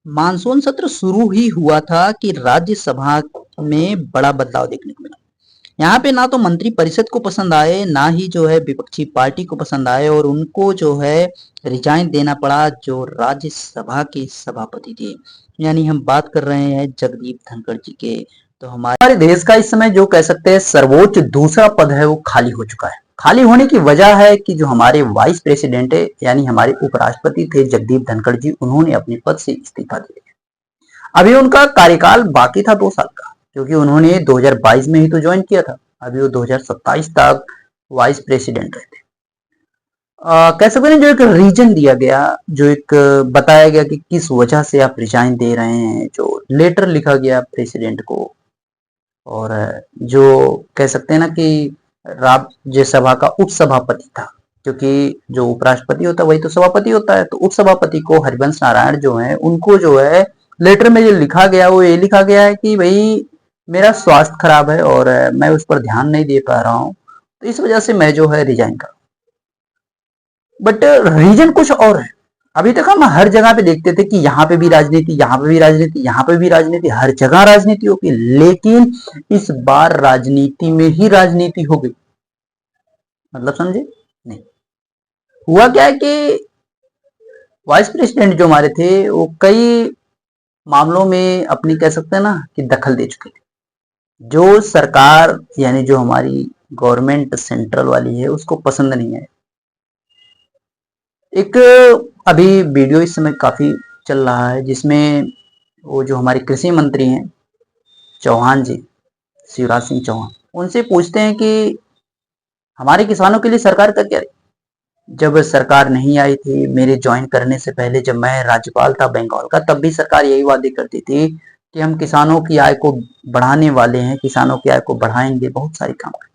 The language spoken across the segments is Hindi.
मानसून सत्र शुरू ही हुआ था कि राज्यसभा में बड़ा बदलाव देखने को मिला। यहाँ पे ना तो मंत्री परिषद को पसंद आए, ना ही जो है विपक्षी पार्टी को पसंद आए और उनको जो है रिजाइन देना पड़ा जो राज्यसभा के सभापति थे। यानी हम बात कर रहे हैं जगदीप धनखड़ जी के। तो हमारे देश का इस समय जो कह सकते हैं सर्वोच्च दूसरा पद है वो खाली हो चुका है। खाली होने की वजह है कि जो हमारे वाइस प्रेसिडेंट है यानी हमारे उपराष्ट्रपति थे जगदीप धनखड़ जी, उन्होंने अपने पद से इस्तीफा दे दिया। अभी उनका कार्यकाल बाकी था 2 साल का, क्योंकि उन्होंने 2022 में ही तो ज्वाइन किया था। अभी वो 2027 तक वाइस प्रेसिडेंट रहे थे। कह सकते हैं जो एक रीजन दिया गया, जो एक बताया गया कि किस वजह से आप रिजाइन दे रहे हैं, जो लेटर लिखा गया प्रेसिडेंट को, और जो कह सकते हैं ना कि राज्यसभा का उपसभापति था, क्योंकि जो उपराष्ट्रपति होता है वही तो सभापति होता है। तो उपसभापति को हरिवंश नारायण जो है, उनको जो है लेटर में जो लिखा गया वो ये लिखा गया है कि भाई मेरा स्वास्थ्य खराब है और मैं उस पर ध्यान नहीं दे पा रहा हूं, तो इस वजह से मैं जो है रिजाइन कर। बट रीजन कुछ और है। अभी तक हम हर जगह पे देखते थे कि यहाँ पे भी राजनीति, यहाँ पे भी राजनीति, यहाँ पे भी राजनीति, हर जगह राजनीति होगी, लेकिन इस बार राजनीति में ही राजनीति हो गई। मतलब समझे नहीं? हुआ क्या है कि वाइस प्रेसिडेंट जो हमारे थे वो कई मामलों में अपनी कह सकते हैं ना कि दखल दे चुके थे, जो सरकार यानी जो हमारी गवर्नमेंट सेंट्रल वाली है उसको पसंद नहीं है। एक अभी वीडियो इस समय काफी चल रहा है जिसमें वो जो हमारे कृषि मंत्री हैं चौहान जी, शिवराज सिंह चौहान, उनसे पूछते हैं कि हमारे किसानों के लिए सरकार का क्या है? जब सरकार नहीं आई थी मेरे ज्वाइन करने से पहले, जब मैं राज्यपाल था बंगाल का, तब भी सरकार यही वादे करती थी कि हम किसानों की आय को बढ़ाने वाले हैं, किसानों की आय को बढ़ाएंगे, बहुत सारे काम करेंगे।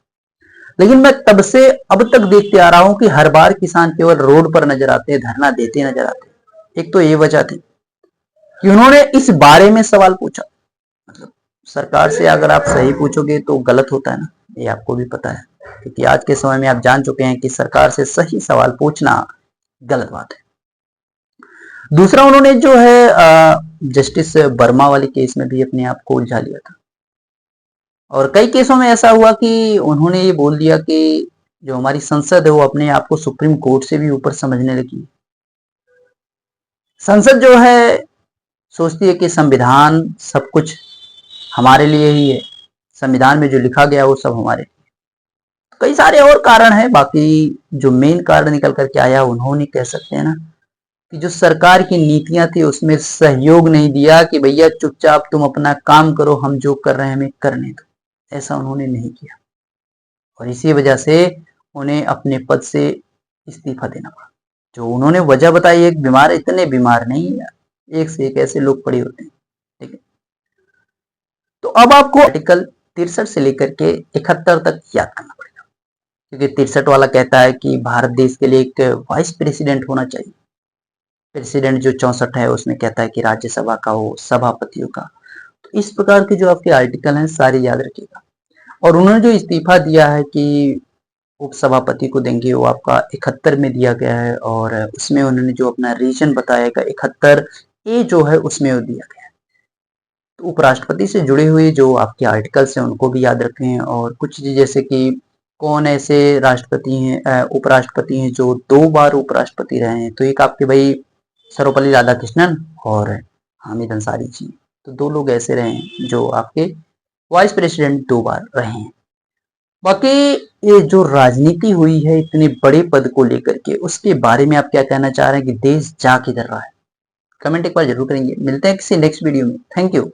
लेकिन मैं तब से अब तक देखते आ रहा हूं कि हर बार किसान केवल रोड पर नजर आते हैं, धरना देते नजर आते हैं। एक तो ये वजह थी कि उन्होंने इस बारे में सवाल पूछा। मतलब सरकार से अगर आप सही पूछोगे तो गलत होता है ना, ये आपको भी पता है, क्योंकि आज के समय में आप जान चुके हैं कि सरकार से सही सवाल पूछना गलत बात है। दूसरा, उन्होंने जो है जस्टिस वर्मा वाले केस में भी अपने आप को उलझा लिया था, और कई केसों में ऐसा हुआ कि उन्होंने ये बोल दिया कि जो हमारी संसद है वो अपने आप को सुप्रीम कोर्ट से भी ऊपर समझने लगी। संसद जो है सोचती है कि संविधान सब कुछ हमारे लिए ही है, संविधान में जो लिखा गया वो सब हमारे। कई सारे और कारण हैं, बाकी जो मेन कारण निकल करके आया उन्होंने कह सकते हैं ना कि जो सरकार की नीतियां थी उसमें सहयोग नहीं दिया कि भैया चुपचाप तुम अपना काम करो, हम जो कर रहे हैं हमें करने दो, ऐसा उन्होंने नहीं किया, और इसी वजह से उन्हें अपने पद से इस्तीफा देना पड़ा। जो उन्होंने वजह बताई, एक बीमार, इतने बीमार नहीं है, एक से एक ऐसे लोग पड़े होते हैं, ठीक है। तो अब आपको आर्टिकल 63 से लेकर के 71 तक याद करना पड़ेगा, क्योंकि 63 वाला कहता है कि भारत देश के लिए एक वाइस प्रेसिडेंट होना चाहिए। प्रेसिडेंट जो 64 है उसमें कहता है कि राज्यसभा का हो, सभापतियों का। तो इस प्रकार के जो आपके आर्टिकल हैं सारे याद रखिएगा। और उन्होंने जो इस्तीफा दिया है कि उपसभापति को देंगे, वो आपका 71 में दिया गया है, और उसमें उन्होंने जो अपना रीजन बताएगा 71 ए जो है उसमें वो दिया गया है। तो उपराष्ट्रपति से जुड़े हुए जो आपके आर्टिकल्स हैं उनको भी याद रखें, और कुछ चीज जैसे कि कौन ऐसे राष्ट्रपति हैं, उपराष्ट्रपति हैं जो 2 बार उपराष्ट्रपति रहे हैं। तो एक आपके भाई सर्वपल्ली राधाकृष्णन और हामिद अंसारी जी, तो 2 लोग ऐसे रहे हैं जो आपके वाइस प्रेसिडेंट 2 बार रहे हैं। बाकी ये जो राजनीति हुई है इतने बड़े पद को लेकर के, उसके बारे में आप क्या कहना चाह रहे हैं कि देश जा किधर रहा है? कमेंट एक बार जरूर करेंगे। मिलते हैं किसी नेक्स्ट वीडियो में। Thank you.